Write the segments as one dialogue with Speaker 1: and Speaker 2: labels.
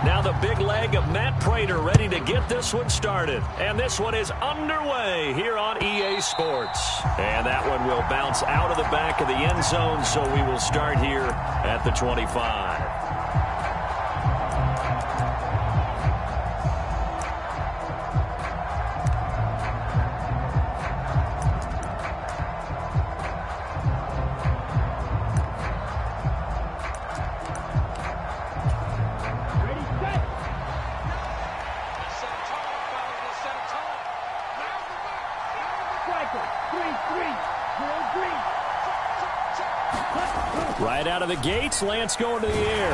Speaker 1: Now the big leg of Matt Prater ready to get this one started. And this one is underway here on EA Sports. And that one will bounce out of the back of the end zone, so we will start here at the 25. Right out of the gates, Lance going to the air.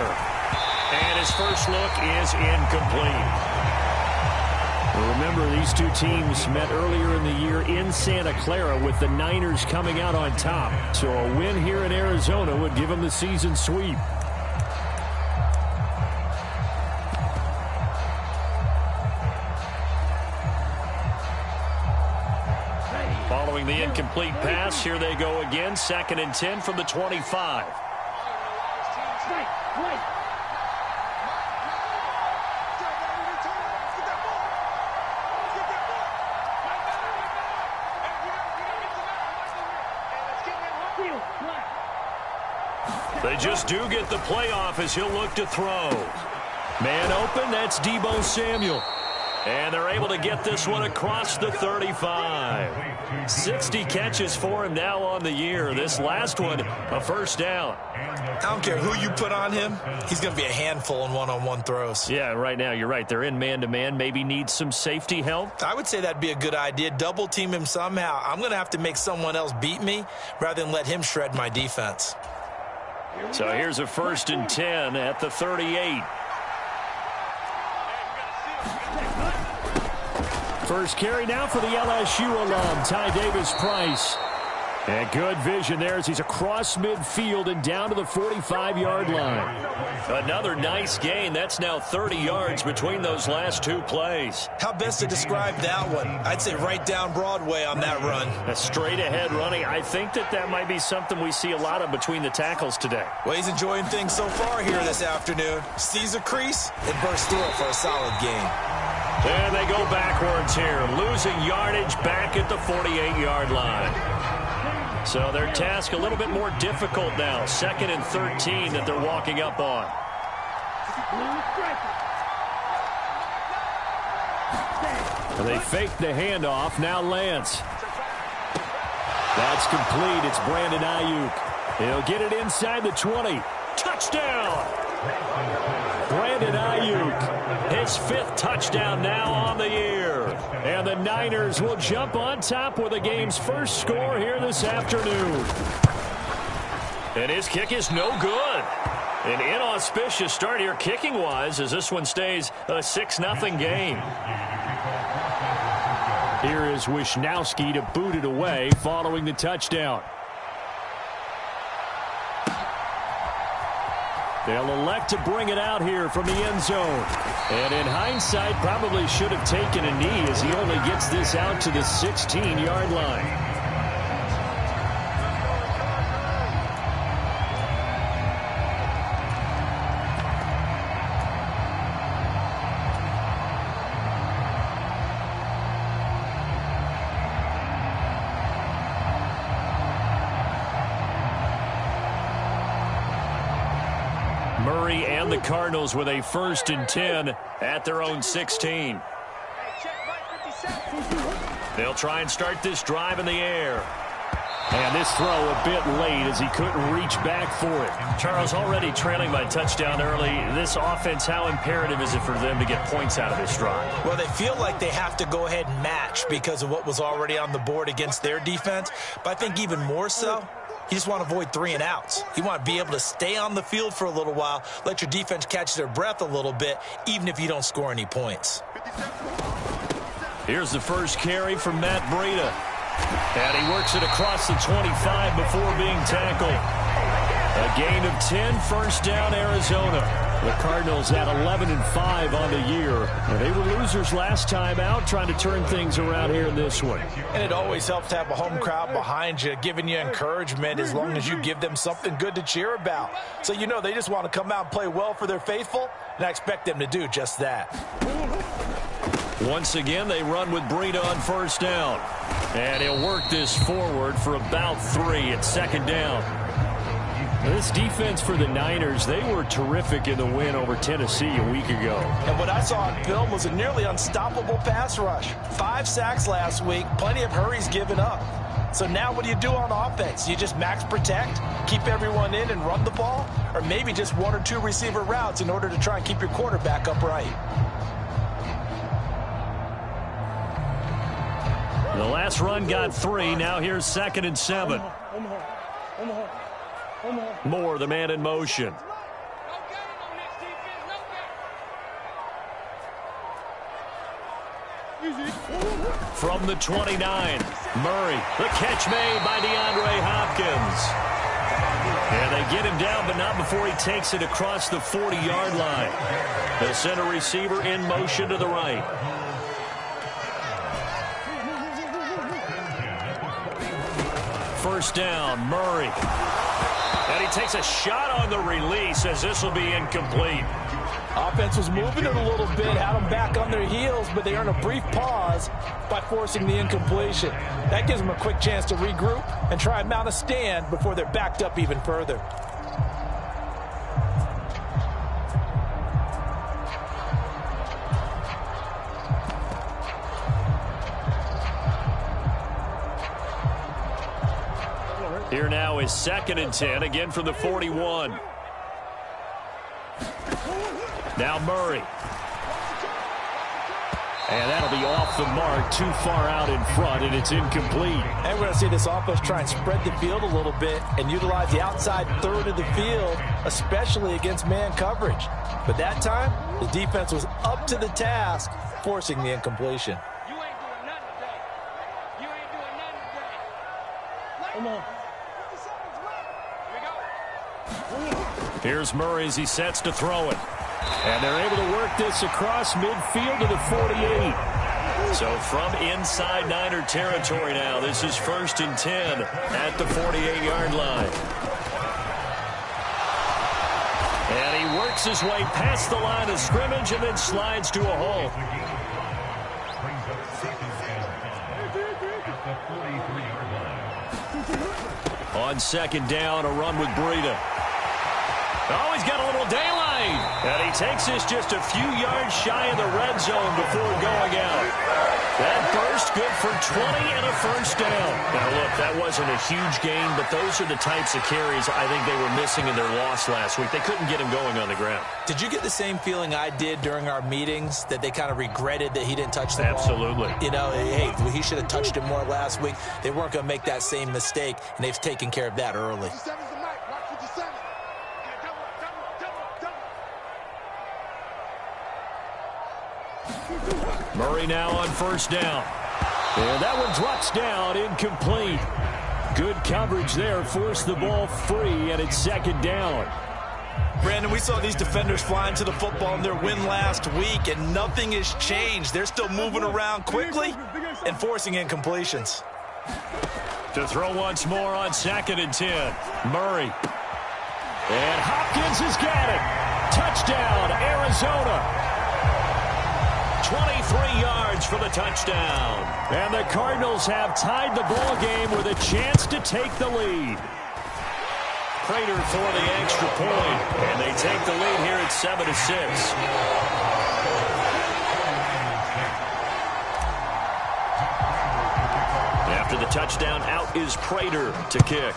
Speaker 1: And his first look is incomplete. Well, remember, these two teams met earlier in the year in Santa Clara with the Niners coming out on top. So a win here in Arizona would give them the season sweep. Following the incomplete pass, here they go again. 2nd and 10 from the 25. They just do get the playoff as he'll look to throw. Man open, that's Deebo Samuel. And they're able to get this one across the 35. 60 catches for him now on the year. This last one, a first down.
Speaker 2: I don't care who you put on him. He's going to be a handful in one-on-one throws.
Speaker 1: Yeah, right now, you're right. They're in man-to-man. Maybe need some safety help.
Speaker 2: I would say that'd be a good idea. Double team him somehow. I'm going to have to make someone else beat me rather than let him shred my defense.
Speaker 1: So here's a 1st and 10 at the 38. First carry now for the LSU alum, Ty Davis-Price. And good vision there as he's across midfield and down to the 45-yard line. Another nice gain. That's now 30 yards between those last two plays.
Speaker 2: How best to describe that one? I'd say right down Broadway on that run.
Speaker 1: A straight-ahead running. I think that might be something we see a lot of between the tackles today.
Speaker 2: Well, he's enjoying things so far here this afternoon. Sees a crease and bursts through it for a solid gain.
Speaker 1: And they go backwards here, losing yardage back at the 48-yard line. So their task a little bit more difficult now. 2nd and 13 that they're walking up on. And they fake the handoff. Now Lance. That's complete. It's Brandon Ayuk. He'll get it inside the 20. Touchdown! Brandon Ayuk, his 5th touchdown now on the year. And the Niners will jump on top with the game's first score here this afternoon. And his kick is no good. An inauspicious start here kicking-wise as this one stays a 6-0 game. Here is Wisnowski to boot it away following the touchdown. They'll elect to bring it out here from the end zone. And in hindsight, probably should have taken a knee as he only gets this out to the 16-yard line. Murray and the Cardinals with a 1st and 10 at their own 16. They'll try and start this drive in the air. And this throw a bit late as he couldn't reach back for it. Charles, already trailing by touchdown early. This offense, how imperative is it for them to get points out of this drive?
Speaker 2: Well, they feel like they have to go ahead and match because of what was already on the board against their defense. But I think even more so, you just want to avoid 3 and outs. You want to be able to stay on the field for a little while, let your defense catch their breath a little bit, even if you don't score any points.
Speaker 1: Here's the first carry from Matt Breida. And he works it across the 25 before being tackled. A gain of 10, first down, Arizona. The Cardinals at 11-5 on the year. They were losers last time out, trying to turn things around here in this one.
Speaker 2: And it always helps to have a home crowd behind you, giving you encouragement as long as you give them something good to cheer about. So you know they just want to come out and play well for their faithful, and I expect them to do just that.
Speaker 1: Once again, they run with Breida on first down. And he'll work this forward for about 3 at second down. This defense for the Niners, they were terrific in the win over Tennessee a week ago.
Speaker 2: And what I saw on film was a nearly unstoppable pass rush. 5 sacks last week, plenty of hurries given up. So now what do you do on offense? You just max protect, keep everyone in and run the ball? Or maybe just 1 or 2 receiver routes in order to try and keep your quarterback upright?
Speaker 1: The last run got 3. Now here's 2nd and 7. Moore, the man in motion. From the 29, Murray. The catch made by DeAndre Hopkins. And they get him down, but not before he takes it across the 40-yard line. The center receiver in motion to the right. First down, Murray. And he takes a shot on the release as this will be incomplete.
Speaker 2: Offense was moving it a little bit, had them back on their heels, but they earn a brief pause by forcing the incompletion. That gives them a quick chance to regroup and try and mount a stand before they're backed up even further.
Speaker 1: Here now is 2nd and 10, again from the 41. Now Murray. And that'll be off the mark, too far out in front, and it's incomplete.
Speaker 2: And we're going to see this offense try and spread the field a little bit and utilize the outside third of the field, especially against man coverage. But that time, the defense was up to the task, forcing the incompletion.
Speaker 3: You ain't doing nothing today. You ain't doing nothing today. Come on.
Speaker 1: Here's Murray as he sets to throw it. And they're able to work this across midfield to the 48. So from inside Niner territory now, this is 1st and 10 at the 48-yard line. And he works his way past the line of scrimmage and then slides to a halt. On 2nd down, a run with Breida. Oh, he's got a little daylight. And he takes this just a few yards shy of the red zone before going out. That burst good for 20 and a first down. Now, look, that wasn't a huge gain, but those are the types of carries I think they were missing in their loss last week. They couldn't get him going on the ground.
Speaker 2: Did you get the same feeling I did during our meetings, that they kind of regretted that he didn't touch the ball?
Speaker 1: Absolutely.
Speaker 2: You know, hey, he should have touched it more last week. They weren't going to make that same mistake, and they've taken care of that early.
Speaker 1: Murray now on first down. And that one drops down, incomplete. Good coverage there, forced the ball free, and it's 2nd down.
Speaker 2: Brandon, we saw these defenders flying to the football in their win last week, and nothing has changed. They're still moving around quickly and forcing incompletions.
Speaker 1: To throw once more on 2nd and 10. Murray. And Hopkins has got it. Touchdown, Arizona. 23 yards for the touchdown. And the Cardinals have tied the ball game with a chance to take the lead. Prater for the extra point, and they take the lead here at 7-6. After the touchdown, out is Prater to kick.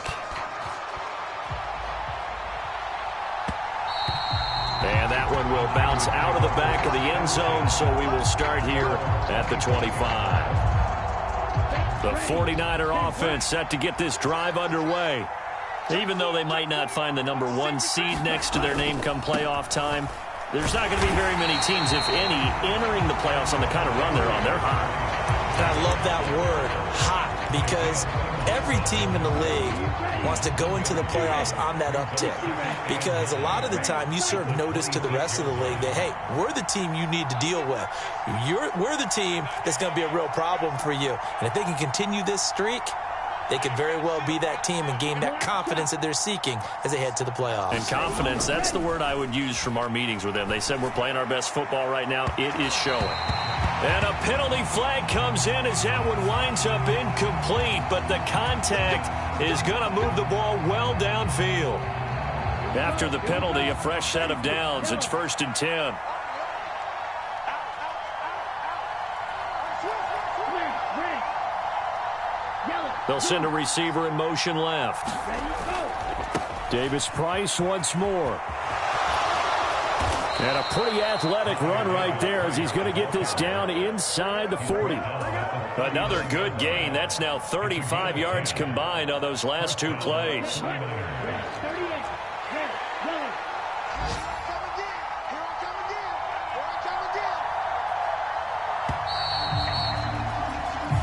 Speaker 1: And that one will bounce out of the back of the end zone, so we will start here at the 25. The 49er offense set to get this drive underway. Even though they might not find the number 1 seed next to their name come playoff time, there's not going to be very many teams, if any, entering the playoffs on the kind of run they're on. They're hot.
Speaker 2: And I love that word, hot. because every team in the league wants to go into the playoffs on that uptick, because a lot of the time you serve notice to the rest of the league that, hey, we're the team you need to deal with. We're the team that's going to be a real problem for you. And if they can continue this streak, they could very well be that team and gain that confidence that they're seeking as they head to the playoffs.
Speaker 1: And confidence, that's the word I would use from our meetings with them. They said we're playing our best football right now. It is showing. And a penalty flag comes in as that one winds up incomplete, but the contact is going to move the ball well downfield. After the penalty, a fresh set of downs. It's 1st and 10. They'll send a receiver in motion left. Davis-Price once more. And a pretty athletic run right there as he's going to get this down inside the 40. Another good gain. That's now 35 yards combined on those last two plays.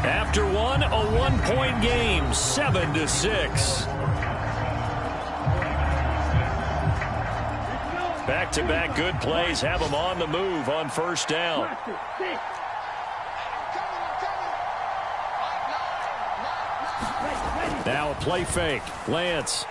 Speaker 1: After one, a one-point game, 7-6. Back-to-back good plays have them on the move on first down. Now a play fake. Lance.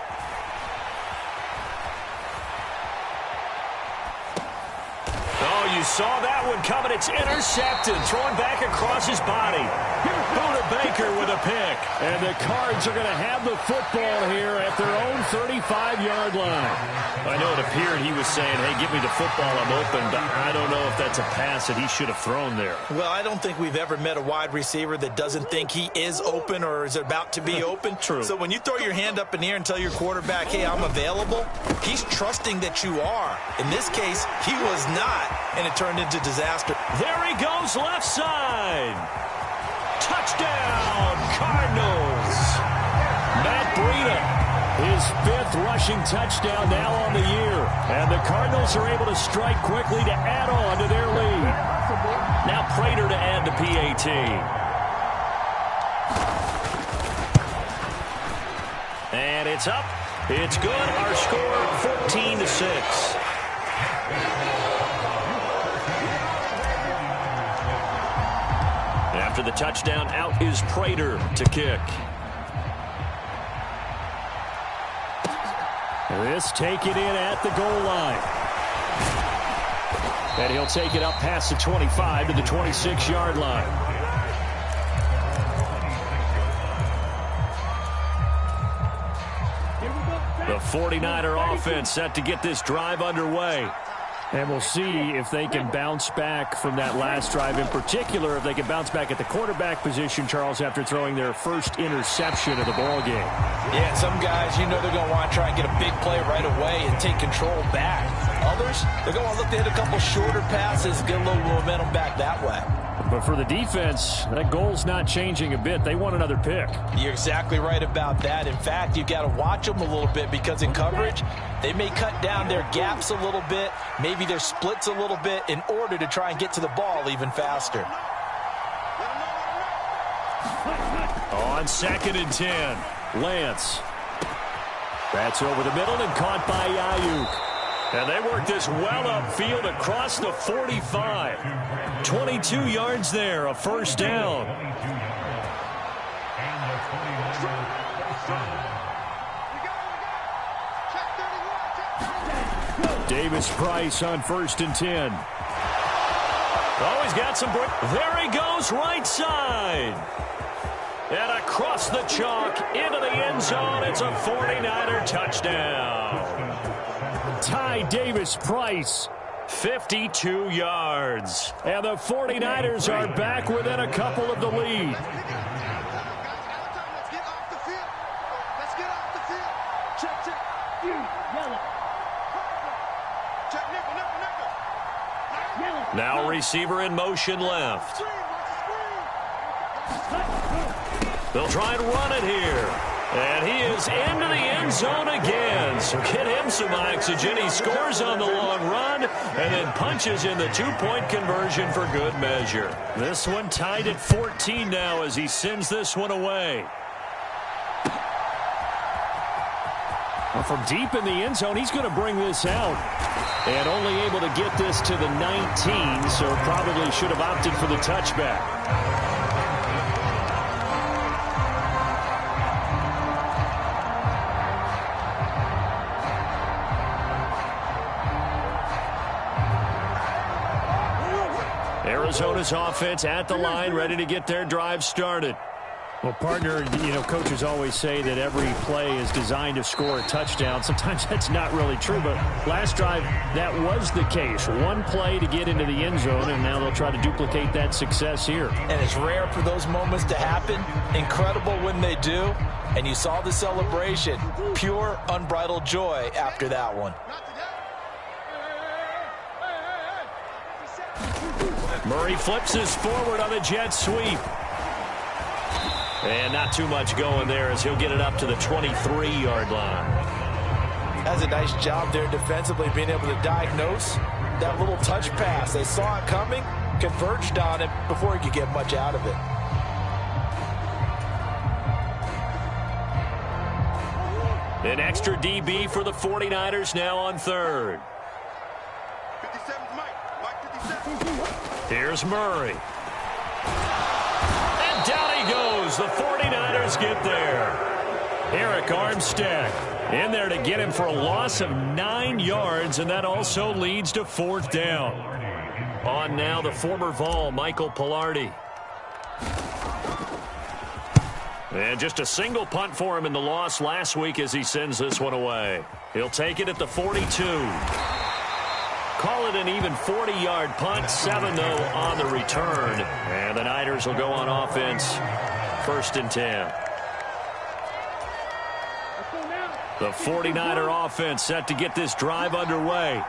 Speaker 1: Oh, you saw that one coming. It's intercepted. Throwing back across his body. Boodawg with a pick. And the Cards are going to have the football here at their own 35-yard line. I know it appeared he was saying, hey, give me the football, I'm open, but I don't know if that's a pass that he should have thrown there.
Speaker 2: Well, I don't think we've ever met a wide receiver that doesn't think he is open or is about to be open.
Speaker 1: True.
Speaker 2: So when you throw your hand up in the air and tell your quarterback, hey, I'm available, he's trusting that you are. In this case, he was not, and it turned into disaster.
Speaker 1: There he goes, left side. Touchdown, Cardinals. Matt Breida, his 5th rushing touchdown now on the year. And the Cardinals are able to strike quickly to add on to their lead. Now Prater to add the PAT. And it's up. It's good. Our score, 14-6. After the touchdown, out is Prater to kick. This take it in at the goal line. And he'll take it up past the 25 to the 26-yard line. The 49er offense set to get this drive underway. And we'll see if they can bounce back from that last drive. In particular, if they can bounce back at the quarterback position, Charles, after throwing their first interception of the ball game.
Speaker 2: Yeah, some guys, you know they're going to want to try and get a big play right away and take control back. Others, they're going to want to look to hit a couple shorter passes, get a little momentum back that way.
Speaker 1: But for the defense, that goal's not changing a bit. They want another pick.
Speaker 2: You're exactly right about that. In fact, you've got to watch them a little bit because in coverage, they may cut down their gaps a little bit, maybe their splits a little bit in order to try and get to the ball even faster.
Speaker 1: On 2nd and 10, Lance. That's over the middle and caught by Ayuk. And they work this well upfield across the 45. 22 yards there, a first down. Davis-Price on 1st and 10. Oh, he's got some break. There he goes, right side. And across the chalk into the end zone. It's a 49er touchdown. Ty Davis-Price, 52 yards. And the 49ers are back within a couple of the lead. Now receiver in motion left. They'll try and run it here. And he is into the end zone again. So get him some oxygen. He scores on the long run and then punches in the two-point conversion for good measure. This one tied at 14 now as he sends this one away. Well, from deep in the end zone, he's going to bring this out. And only able to get this to the 19, so probably should have opted for the touchback. Arizona's offense at the line, ready to get their drive started. Well, partner, coaches always say that every play is designed to score a touchdown. Sometimes that's not really true, but last drive, that was the case. One play to get into the end zone, and now they'll try to duplicate that success here.
Speaker 2: And it's rare for those moments to happen. Incredible when they do. And you saw the celebration. Pure, unbridled joy after that one.
Speaker 1: Murray flips this forward on a jet sweep. And not too much going there as he'll get it up to the 23-yard line.
Speaker 2: That's a nice job there defensively, being able to diagnose that little touch pass. They saw it coming, converged on it before he could get much out of it.
Speaker 1: An extra DB for the 49ers now on third.
Speaker 4: 57's Mike. 57.
Speaker 1: Here's Murray. And down he goes. The 49ers get there. Eric Armstead in there to get him for a loss of 9 yards, and that also leads to fourth down. On now the former Vol, Michael Pilardi. And just a single punt for him in the loss last week as he sends this one away. He'll take it at the 42. Call it an even 40-yard punt. 7, though, on the return. And the Niners will go on offense. 1st and 10. The 49er offense set to get this drive underway.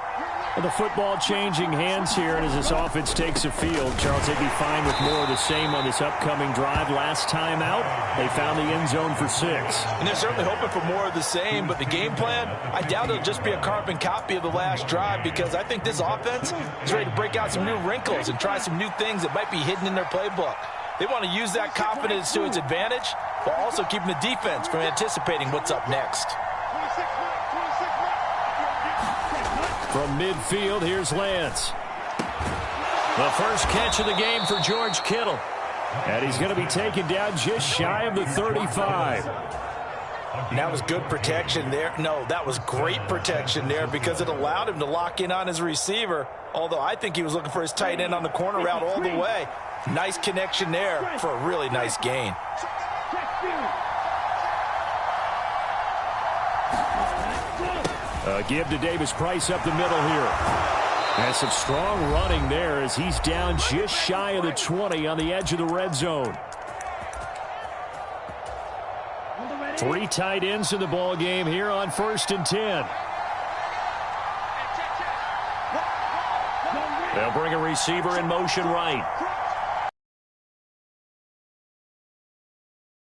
Speaker 1: Well, the football changing hands here, and as this offense takes the field, Charles, they'd be fine with more of the same on this upcoming drive. Last time out, they found the end zone for 6.
Speaker 2: And they're certainly hoping for more of the same, but the game plan, I doubt it'll just be a carbon copy of the last drive, because I think this offense is ready to break out some new wrinkles and try some new things that might be hidden in their playbook. They want to use that confidence to its advantage, while also keeping the defense from anticipating what's up next.
Speaker 1: From midfield, here's Lance. The first catch of the game for George Kittle. And he's going to be taken down just shy of the 35.
Speaker 2: And that was good protection there. No, that was great protection there because it allowed him to lock in on his receiver, although I think he was looking for his tight end on the corner route all the way. Nice connection there for a really nice gain.
Speaker 1: Give to Davis Price up the middle here. And some strong running there as he's down just shy of the 20 on the edge of the red zone. 3 tight ends in the ball game here on 1st and 10. They'll bring a receiver in motion right.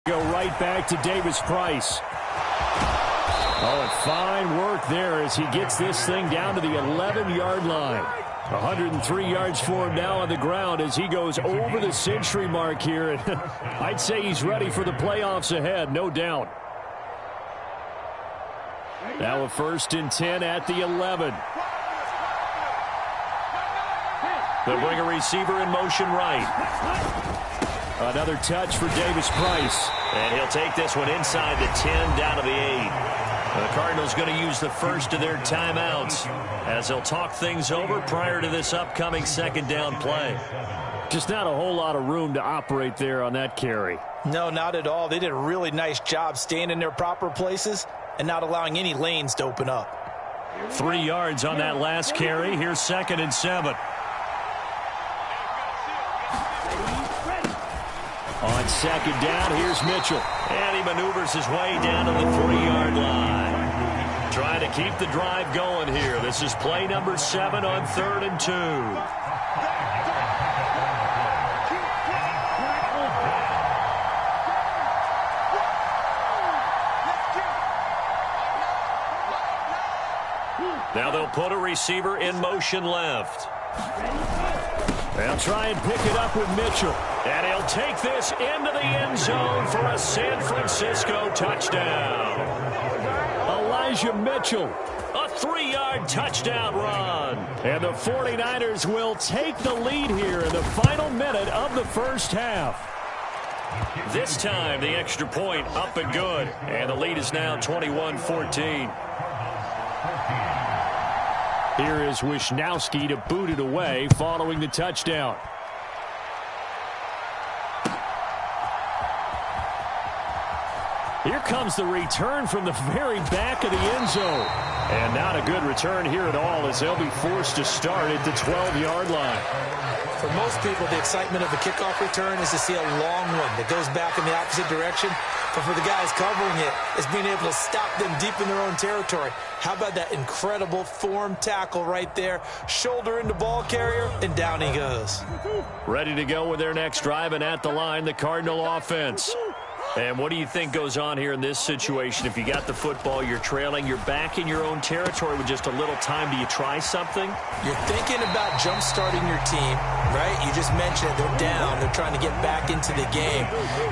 Speaker 1: Go right back to Davis Price. Oh, and fine work there as he gets this thing down to the 11-yard line. 103 yards for him now on the ground as he goes over the century mark here. And I'd say he's ready for the playoffs ahead, no doubt. Now a 1st and 10 at the 11. They'll bring a receiver in motion right. Another touch for Davis Price. And he'll take this one inside the 10 down to the 8. The Cardinals going to use the first of their timeouts as they'll talk things over prior to this upcoming 2nd down play. Just not a whole lot of room to operate there on that carry.
Speaker 2: No, not at all. They did a really nice job staying in their proper places and not allowing any lanes to open up.
Speaker 1: 3 yards on that last carry. Here's 2nd and 7. On 2nd down, here's Mitchell. And he maneuvers his way down to the 3-yard line. Trying to keep the drive going here. This is play number 7 on 3rd and 2. Now they'll put a receiver in motion left. They'll try and pick it up with Mitchell. And he'll take this into the end zone for a San Francisco touchdown. Elijah Mitchell, a 3-yard touchdown run. And the 49ers will take the lead here in the final minute of the first half. This time, the extra point up and good. And the lead is now 21-14. Here is Wisnowski to boot it away following the touchdown. Here comes the return from the very back of the end zone. And not a good return here at all as they'll be forced to start at the 12-yard line.
Speaker 2: For most people, the excitement of a kickoff return is to see a long one that goes back in the opposite direction. But for the guys covering it, it's being able to stop them deep in their own territory. How about that incredible form tackle right there? Shoulder into ball carrier, and down he goes.
Speaker 1: Ready to go with their next drive, and at the line, the Cardinal offense. And what do you think goes on here in this situation? If you got the football, you're trailing, you're back in your own territory with just a little time. Do you try something?
Speaker 2: You're thinking about jump-starting your team, right? You just mentioned it. They're down. They're trying to get back into the game.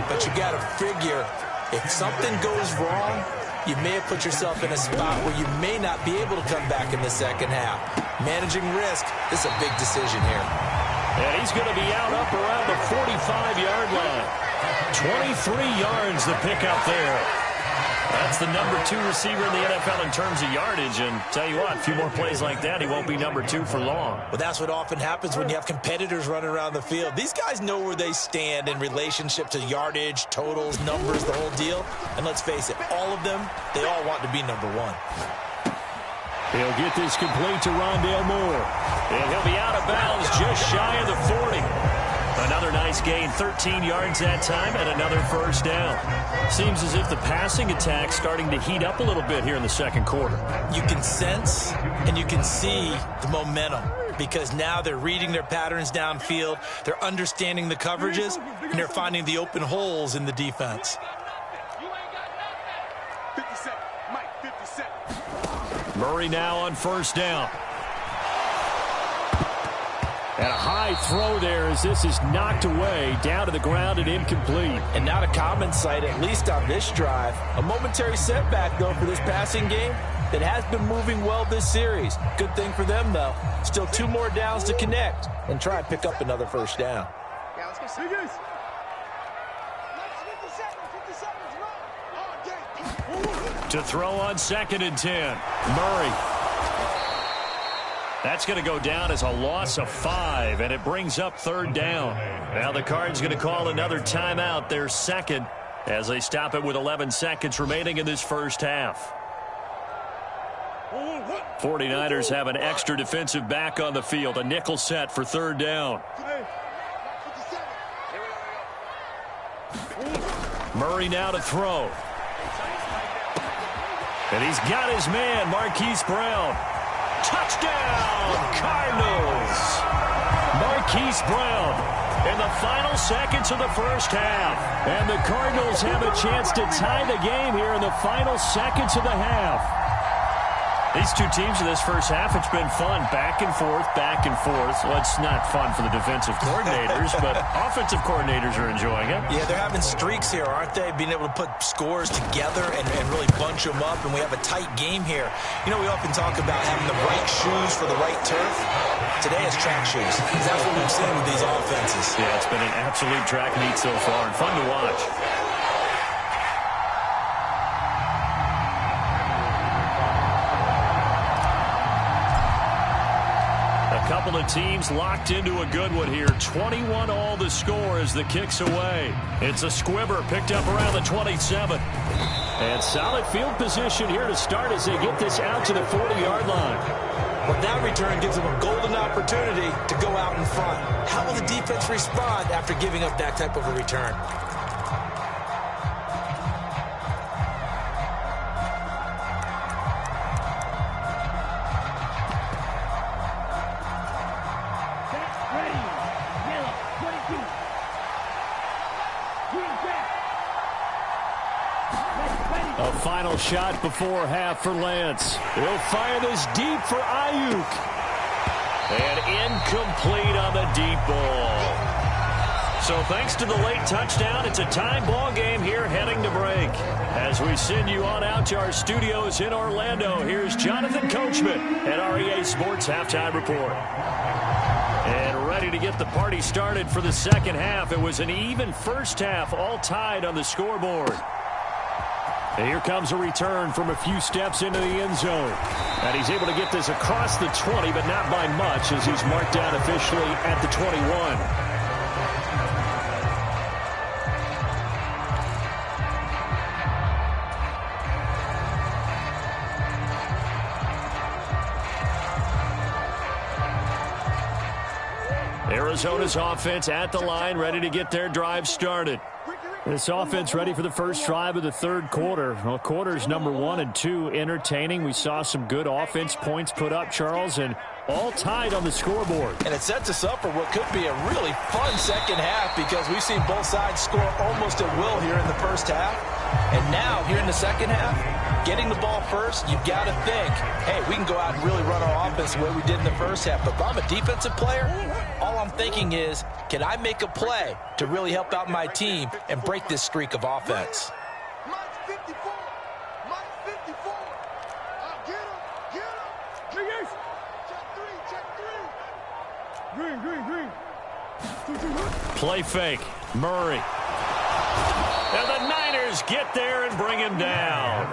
Speaker 2: But you got to figure, if something goes wrong, you may have put yourself in a spot where you may not be able to come back in the second half. Managing risk, this is a big decision here.
Speaker 1: And he's going to be out up around the 45-yard line. 23 yards the pick up there. That's the number 2 receiver in the NFL in terms of yardage. And tell you what, a few more plays like that, he won't be number 2 for long.
Speaker 2: Well, that's what often happens when you have competitors running around the field. These guys know where they stand in relationship to yardage, totals, numbers, the whole deal. And let's face it, all of them, they all want to be number 1.
Speaker 1: He'll get this complete to Rondale Moore. And he'll be out of bounds just shy of the 40. Another nice gain, 13 yards that time, and another first down. Seems as if the passing attack's starting to heat up a little bit here in the second quarter.
Speaker 2: You can sense and you can see the momentum because now they're reading their patterns downfield, they're understanding the coverages, and they're finding the open holes in the defense.
Speaker 4: 57, Mike, 57.
Speaker 1: Murray now on first down. And a high throw there as this is knocked away, down to the ground and incomplete.
Speaker 2: And not a common sight, at least on this drive. A momentary setback, though, for this passing game that has been moving well this series. Good thing for them, though. Still 2 more downs to connect and try and pick up another first down.
Speaker 3: Yeah, let's go. See this. 57,
Speaker 1: To throw on 2nd and 10. Murray. That's going to go down as a loss of 5, and it brings up 3rd down. Now the Cards going to call another timeout, their second, as they stop it with 11 seconds remaining in this first half. 49ers have an extra defensive back on the field, a nickel set for 3rd down. Murray now to throw. And he's got his man, Marquise Brown. Touchdown, Cardinals! Marquise Brown in the final seconds of the first half. And the Cardinals have a chance to tie the game here in the final seconds of the half. These two teams in this first half, it's been fun. Back and forth, back and forth. Well, it's not fun for the defensive coordinators, but offensive coordinators are enjoying it.
Speaker 2: Yeah, they're having streaks here, aren't they? Being able to put scores together and really bunch them up, and we have a tight game here. You know, we often talk about having the right shoes for the right turf. Today it's track shoes. That's what we've seen with these offenses.
Speaker 1: Yeah, it's been an absolute track meet so far and fun to watch. Couple of teams locked into a good one here. 21 all the score as the kick's away. It's a squibber picked up around the 27. And solid field position here to start as they get this out to the 40-yard line.
Speaker 2: Well, that return gives them a golden opportunity to go out in front. How will the defense respond after giving up that type of a return?
Speaker 1: A final shot before half for Lance. He'll fire this deep for Ayuk. And incomplete on the deep ball. So thanks to the late touchdown, it's a tie ball game here heading to break. As we send you on out to our studios in Orlando, here's Jonathan Coachman at our EA Sports Halftime Report. And ready to get the party started for the second half. It was an even first half, all tied on the scoreboard. And here comes a return from a few steps into the end zone. And he's able to get this across the 20, but not by much, as he's marked down officially at the 21. Arizona's offense at the line, ready to get their drive started. This offense ready for the first drive of the third quarter. Well, quarters number 1 and 2 entertaining. We saw some good offense points put up, Charles, and all tied on the scoreboard.
Speaker 2: And it sets us up for what could be a really fun second half, because we've seen both sides score almost at will here in the first half. And now, here in the second half, getting the ball first, you've got to think, hey, we can go out and really run our offense the way we did in the first half. But if I'm a defensive player, all I'm thinking is, can I make a play to really help out my team and break this streak of offense?
Speaker 4: Mike 54. Mike 54. Get him. Get him. Check three. Green.
Speaker 1: Play fake. Murray. And the Niners get there and bring him down.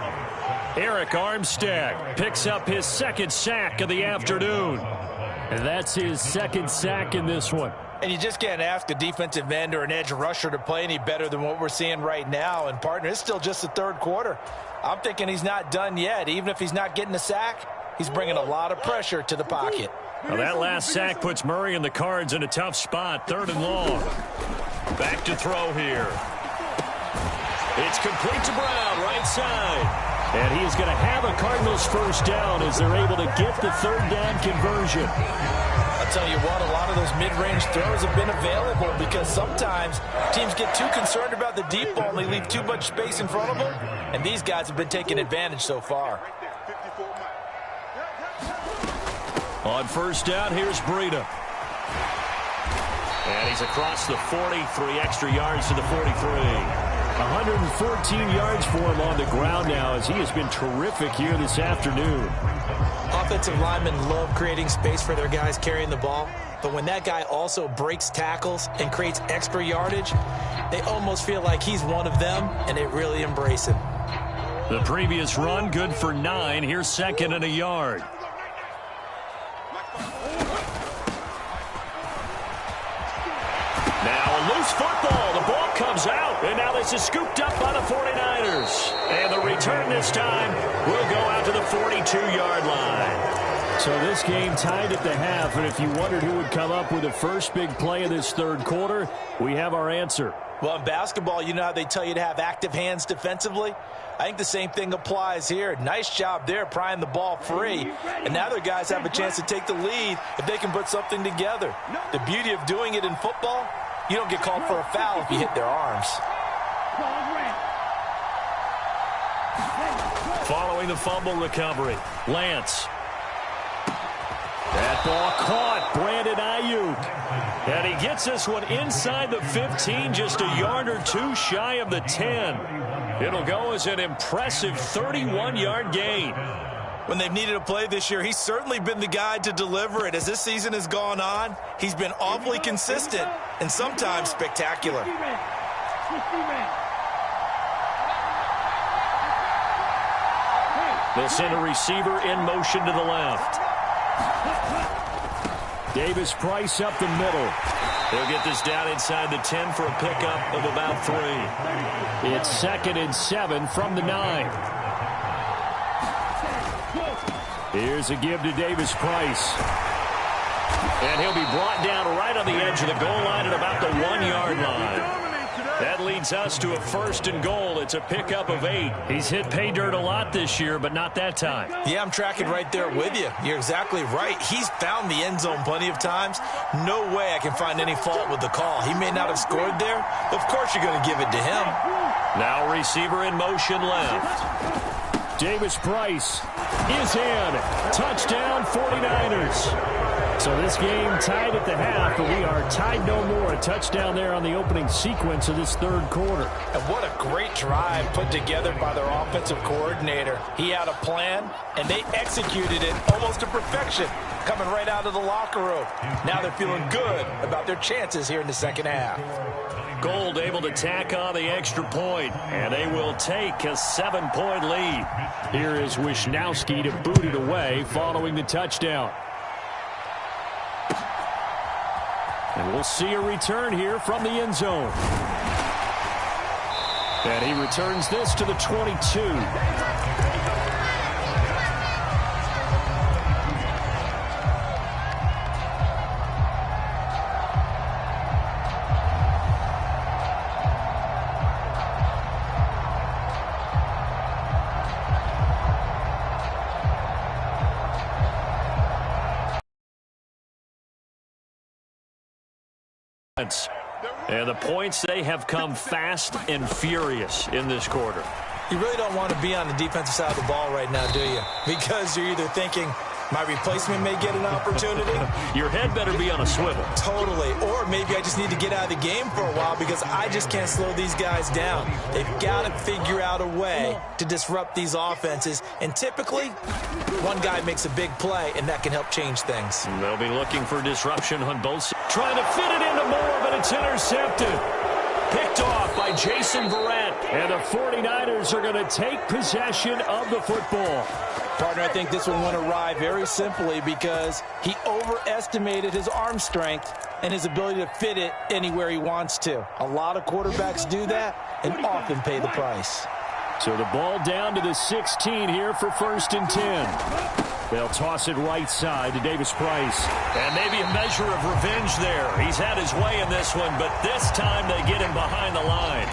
Speaker 1: Eric Armstead picks up his second sack of the afternoon. And that's his second sack in this one.
Speaker 2: And you just can't ask a defensive end or an edge rusher to play any better than what we're seeing right now. And, partner, it's still just the third quarter. I'm thinking he's not done yet. Even if he's not getting a sack, he's bringing a lot of pressure to the pocket.
Speaker 1: Well, that last sack puts Murray and the Cards in a tough spot, 3rd and long. Back to throw here. It's complete to Brown, right side. And he is going to have a Cardinals first down as they're able to get the third down conversion.
Speaker 2: I'll tell you what, a lot of those mid-range throws have been available, because sometimes teams get too concerned about the deep ball and they leave too much space in front of them. And these guys have been taking advantage so far.
Speaker 1: On first down, here's Breida. And he's across the 40, 3 extra yards to the 43. 114 yards for him on the ground now, as he has been terrific here this afternoon.
Speaker 2: Offensive linemen love creating space for their guys carrying the ball, but when that guy also breaks tackles and creates extra yardage, they almost feel like he's one of them, and they really embrace him.
Speaker 1: The previous run, good for 9. Here's 2nd and a yard. Now a loose football. The ball comes out, and now this is scooped up by the 49ers. And the return this time will go out to the 42-yard line. So this game tied at the half, and if you wondered who would come up with the first big play of this third quarter, we have our answer.
Speaker 2: Well, in basketball, you know how they tell you to have active hands defensively? I think the same thing applies here. Nice job there prying the ball free. And now their guys have a chance to take the lead if they can put something together. The beauty of doing it in football, you don't get called for a foul if you hit their arms.
Speaker 1: Following the fumble recovery, Lance. That ball caught. Brandon Ayuk. And he gets this one inside the 15, just a yard or two shy of the 10. It'll go as an impressive 31-yard gain.
Speaker 2: When they've needed a play this year, he's certainly been the guy to deliver it. As this season has gone on, he's been awfully consistent and sometimes spectacular.
Speaker 1: They'll send a receiver in motion to the left. Davis Price up the middle. He'll get this down inside the 10 for a pickup of about 3. It's 2nd and 7 from the 9. Here's a give to Davis Price. And he'll be brought down right on the edge of the goal line at about the 1-yard line. That leads us to a 1st and goal. It's a pickup of 8. He's hit pay dirt a lot this year, but not that time.
Speaker 2: Yeah, I'm tracking right there with you. You're exactly right. He's found the end zone plenty of times. No way I can find any fault with the call. He may not have scored there, but of course you're going to give it to him.
Speaker 1: Now receiver in motion left. Davis Price is in. Touchdown 49ers. So this game tied at the half, but we are tied no more. A touchdown there on the opening sequence of this third quarter.
Speaker 2: And what a great drive put together by their offensive coordinator. He had a plan, and they executed it almost to perfection, coming right out of the locker room. Now they're feeling good about their chances here in the second half.
Speaker 1: Gold able to tack on the extra point, and they will take a 7-point lead. Here is Wisnowski to boot it away following the touchdown. And we'll see a return here from the end zone. And he returns this to the 22. And the points, they have come fast and furious in this quarter.
Speaker 2: You really don't want to be on the defensive side of the ball right now, do you? Because you're either thinking, my replacement may get an opportunity.
Speaker 1: Your head better be on a swivel.
Speaker 2: Totally. Or maybe I just need to get out of the game for a while because I just can't slow these guys down. They've got to figure out a way to disrupt these offenses. And typically, one guy makes a big play, and that can help change things.
Speaker 1: They'll be looking for disruption on both sides. Trying to fit it into more, but it's intercepted. Picked off by Jason Verrett. And the 49ers are going to take possession of the football.
Speaker 2: Partner, I think this one went awry very simply because he overestimated his arm strength and his ability to fit it anywhere he wants to. A lot of quarterbacks do that and often pay the price.
Speaker 1: So the ball down to the 16 here for 1st and 10. They'll toss it right side to Davis Price. And maybe a measure of revenge there. He's had his way in this one, but this time they get him behind the line.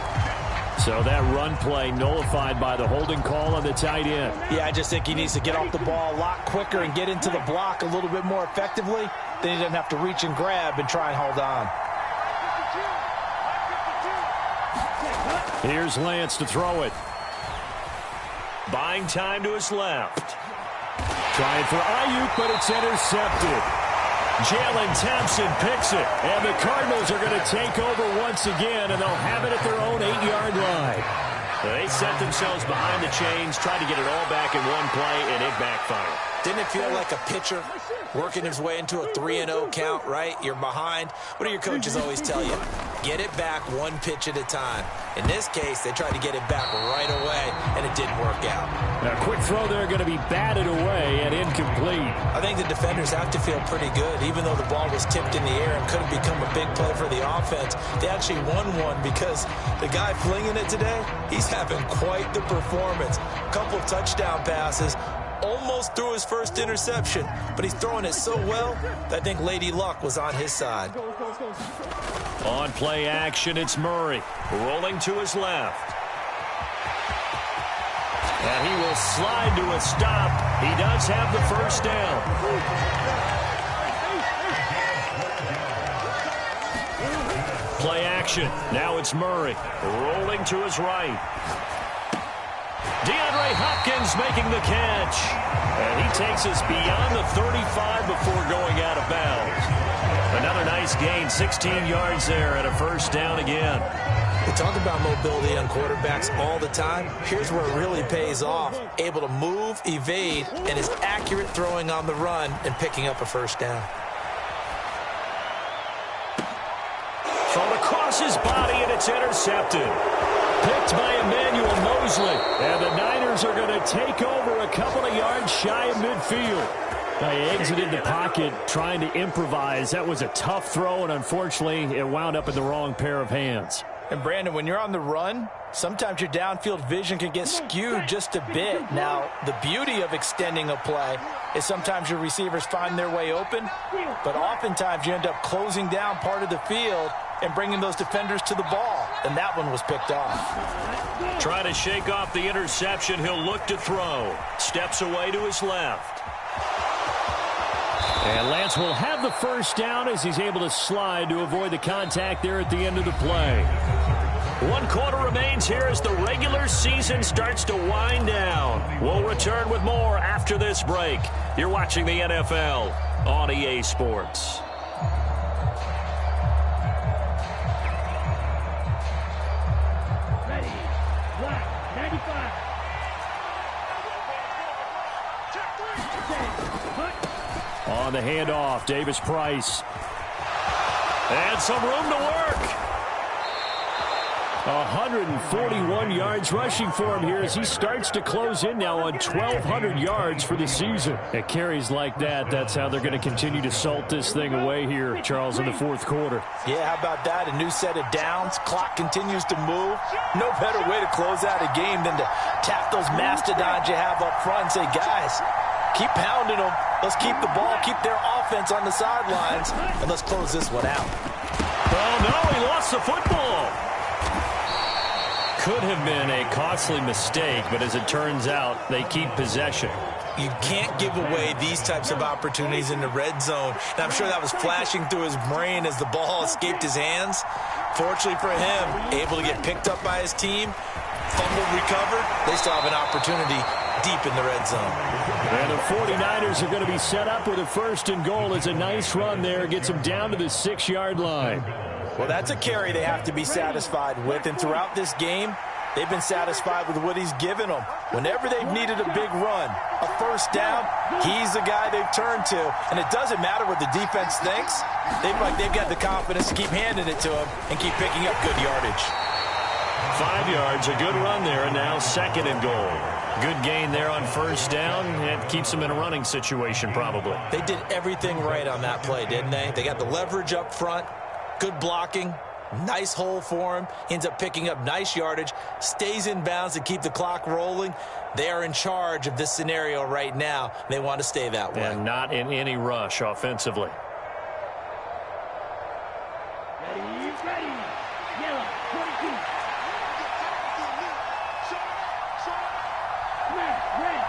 Speaker 1: So that run play nullified by the holding call on the tight end.
Speaker 2: Yeah, I just think he needs to get off the ball a lot quicker and get into the block a little bit more effectively. Then he doesn't have to reach and grab and try and hold on.
Speaker 1: Here's Lance to throw it. Buying time to his left. Trying for Ayuk, but it's intercepted. Jalen Thompson picks it, and the Cardinals are going to take over once again, and they'll have it at their own 8-yard line. They set themselves behind the chains, tried to get it all back in one play, and it backfired.
Speaker 2: Didn't it feel like a pitcher working his way into a 3-0 count, right? You're behind. What do your coaches always tell you? Get it back one pitch at a time. In this case, they tried to get it back right away, and it didn't work out.
Speaker 1: A quick throw there going to be batted away and incomplete.
Speaker 2: I think the defenders have to feel pretty good. Even though the ball was tipped in the air and could have become a big play for the offense, they actually won one because the guy flinging it today, he's having quite the performance. A couple of touchdown passes. Almost threw his first interception, but he's throwing it so well that I think Lady Luck was on his side.
Speaker 1: On play action, it's Murray. Rolling to his left. And he will slide to a stop. He does have the first down. Play action. Now it's Murray. Rolling to his right. DeAndre Hopkins making the catch. And he takes us beyond the 35 before going out of bounds. Another nice gain, 16 yards there and a first down again.
Speaker 2: We talk about mobility on quarterbacks all the time. Here's where it really pays off. Able to move, evade, and is accurate throwing on the run and picking up a first down.
Speaker 1: Thrown across his body, and it's intercepted. Picked by Emmanuel Mosley. And the Niners are going to take over a couple of yards shy of midfield. They exited the pocket trying to improvise. That was a tough throw, and unfortunately, it wound up in the wrong pair of hands.
Speaker 2: And, Brandon, when you're on the run, sometimes your downfield vision can get skewed just a bit. Now, the beauty of extending a play is sometimes your receivers find their way open, but oftentimes you end up closing down part of the field and bringing those defenders to the ball, and that one was picked off.
Speaker 1: Trying to shake off the interception. He'll look to throw. Steps away to his left. And Lance will have the first down as he's able to slide to avoid the contact there at the end of the play. 1 quarter remains here as the regular season starts to wind down. We'll return with more after this break. You're watching the NFL on EA Sports.
Speaker 3: Ready. Black. 95.
Speaker 1: On the handoff, Davis Price. And some room to work. 141 yards rushing for him here as he starts to close in now on 1,200 yards for the season. At carries like that, that's how they're going to continue to salt this thing away here, Charles, in the fourth quarter.
Speaker 2: Yeah, how about that? A new set of downs. Clock continues to move. No better way to close out a game than to tap those mastodons you have up front and say, guys, keep pounding them. Let's keep the ball, keep their offense on the sidelines, and let's close this one out.
Speaker 1: Oh, no, he lost the football. Could have been a costly mistake, but as it turns out, they keep possession.
Speaker 2: You can't give away these types of opportunities in the red zone. And I'm sure that was flashing through his brain as the ball escaped his hands. Fortunately for him, able to get picked up by his team, fumbled, recovered. They still have an opportunity deep in the red zone.
Speaker 1: And the 49ers are going to be set up with a 1st and goal. It's a nice run there. Gets them down to the 6-yard line.
Speaker 2: Well, that's a carry they have to be satisfied with. And throughout this game, they've been satisfied with what he's given them. Whenever they've needed a big run, a 1st down, he's the guy they've turned to. And it doesn't matter what the defense thinks. They've got the confidence to keep handing it to him and keep picking up good yardage.
Speaker 1: 5 yards, a good run there, and now 2nd and goal. Good gain there on 1st down. It keeps them in a running situation, probably.
Speaker 2: They did everything right on that play, didn't they? They got the leverage up front, good blocking, nice hole for him. Ends up picking up nice yardage, stays in bounds to keep the clock rolling. They are in charge of this scenario right now. They want to stay that way.
Speaker 1: And not in any rush offensively.
Speaker 3: Ready. Yellow. 22. Red.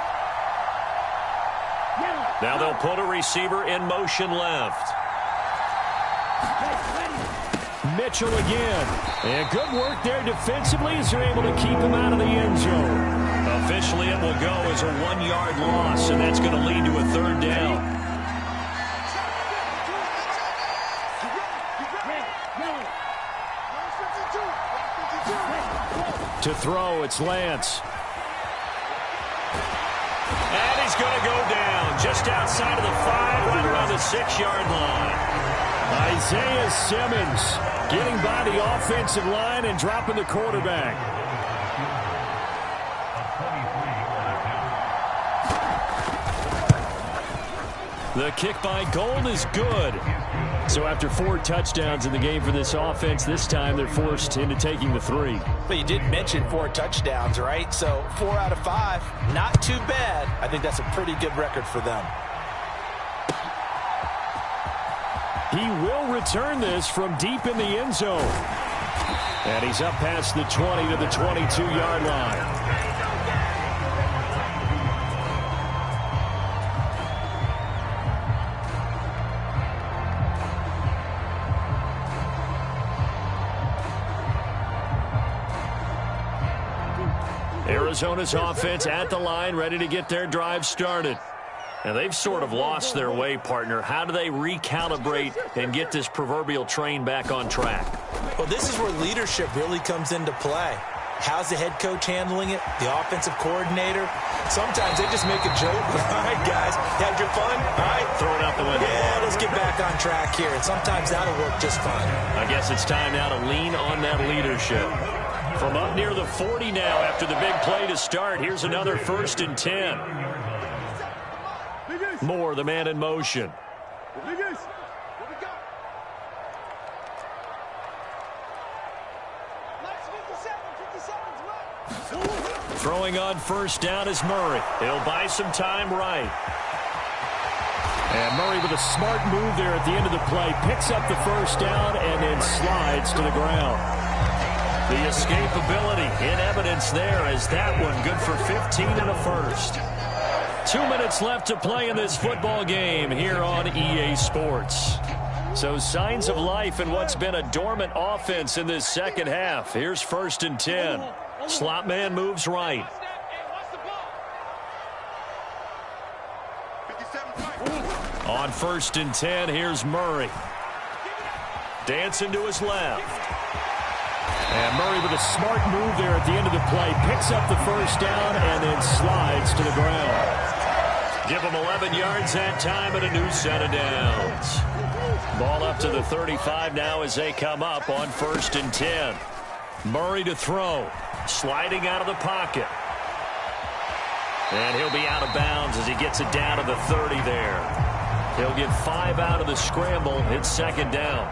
Speaker 3: Yellow.
Speaker 1: Now they'll put a receiver in motion left. Mitchell again. And good work there defensively as they're able to keep him out of the end zone. Officially, it will go as a 1-yard loss, and that's going to lead to a 3rd down. To throw, it's Lance. And he's going to go down just outside of the 5, right around the 6-yard line. Isaiah Simmons getting by the offensive line and dropping the quarterback. The kick by Gold is good. So after 4 touchdowns in the game for this offense, this time they're forced into taking the 3.
Speaker 2: But you did mention 4 touchdowns, right? So 4 out of 5, not too bad. I think that's a pretty good record for them.
Speaker 1: He will return this from deep in the end zone. And he's up past the 20 to the 22-yard line. Arizona's offense at the line, ready to get their drive started. Now, they've sort of lost their way, partner. How do they recalibrate and get this proverbial train back on track?
Speaker 2: Well, this is where leadership really comes into play. How's the head coach handling it? The offensive coordinator? Sometimes they just make a joke. All right, guys, had your fun? All right.
Speaker 1: Throw it out the window.
Speaker 2: Yeah, let's get back on track here. And sometimes that'll work just fine.
Speaker 1: I guess it's time now to lean on that leadership. From up near the 40 now after the big play to start, here's another 1st and 10. Moore, the man in motion. Throwing on 1st down is Murray. He'll buy some time right. And Murray with a smart move there at the end of the play. Picks up the 1st down and then slides to the ground. The escapability in evidence there as that one good for 15 and a 1st. 2 minutes left to play in this football game here on EA Sports. So signs of life in what's been a dormant offense in this second half. Here's 1st and 10. Slot man moves right. On 1st and 10, here's Murray. Dancing to his left. And Murray with a smart move there at the end of the play. Picks up the first down and then slides to the ground. Give him 11 yards that time and a new set of downs. Ball up to the 35 now as they come up on 1st and 10. Murray to throw. Sliding out of the pocket. And he'll be out of bounds as he gets it down to the 30 there. He'll get 5 out of the scramble. It's 2nd down.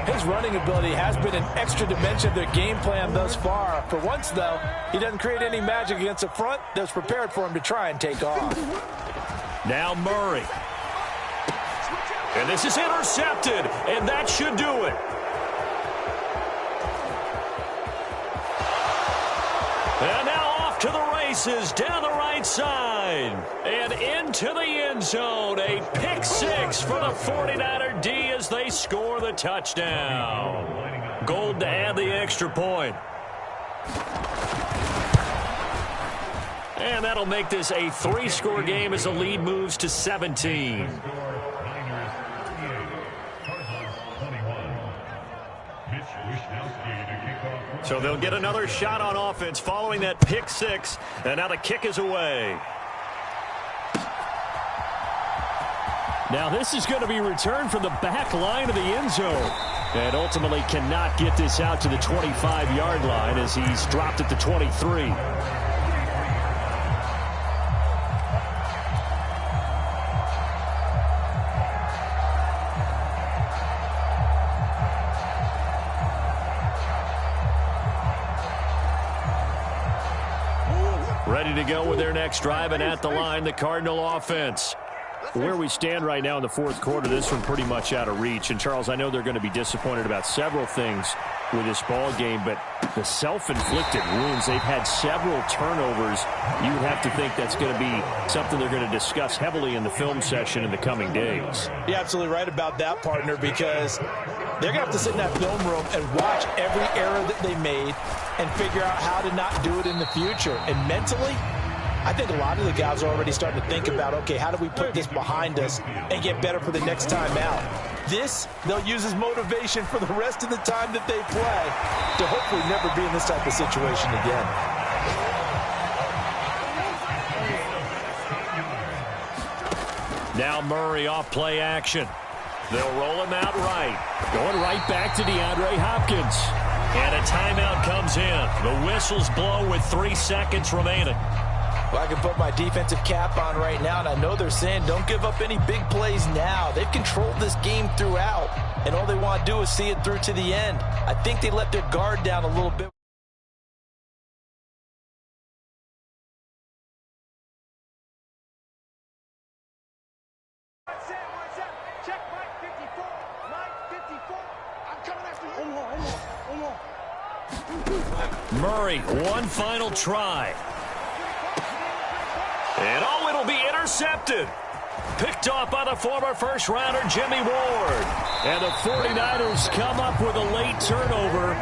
Speaker 2: His running ability has been an extra dimension of their game plan thus far. For once, though, he doesn't create any magic against the front that's prepared for him to try and take off.
Speaker 1: Now Murray. And this is intercepted, and that should do it. And now off to the races, down the right side, and into the end zone. A pick 6 for the 49er D as they score the touchdown. Gold to add the extra point. And that'll make this a 3-score game as the lead moves to 17. So they'll get another shot on offense following that pick 6, and now the kick is away. Now this is going to be returned from the back line of the end zone. And ultimately cannot get this out to the 25-yard line as he's dropped at the 23. Ready to go with their next drive, and at the line, the Cardinal offense. Where we stand right now in the 4th quarter, this one pretty much out of reach. And, Charles, I know they're going to be disappointed about several things with this ball game, but the self-inflicted wounds, they've had several turnovers. You would have to think that's going to be something they're going to discuss heavily in the film session in the coming days.
Speaker 2: You're absolutely right about that, partner, because they're going to have to sit in that film room and watch every error that they made and figure out how to not do it in the future. And mentally, I think a lot of the guys are already starting to think about, okay, how do we put this behind us and get better for the next time out? This, they'll use as motivation for the rest of the time that they play to hopefully never be in this type of situation again.
Speaker 1: Now Murray off play action. They'll roll him out right. Going right back to DeAndre Hopkins. And a timeout comes in. The whistles blow with 3 seconds remaining.
Speaker 2: Well, I can put my defensive cap on right now, and I know they're saying don't give up any big plays now. They've controlled this game throughout, and all they want to do is see it through to the end. I think they let their guard down a little bit.
Speaker 4: Check Mike 54. Mike 54. I'm coming after you.
Speaker 1: Murray, one final try. And oh, it'll be intercepted. Picked off by the former first-rounder Jimmy Ward. And the 49ers come up with a late turnover.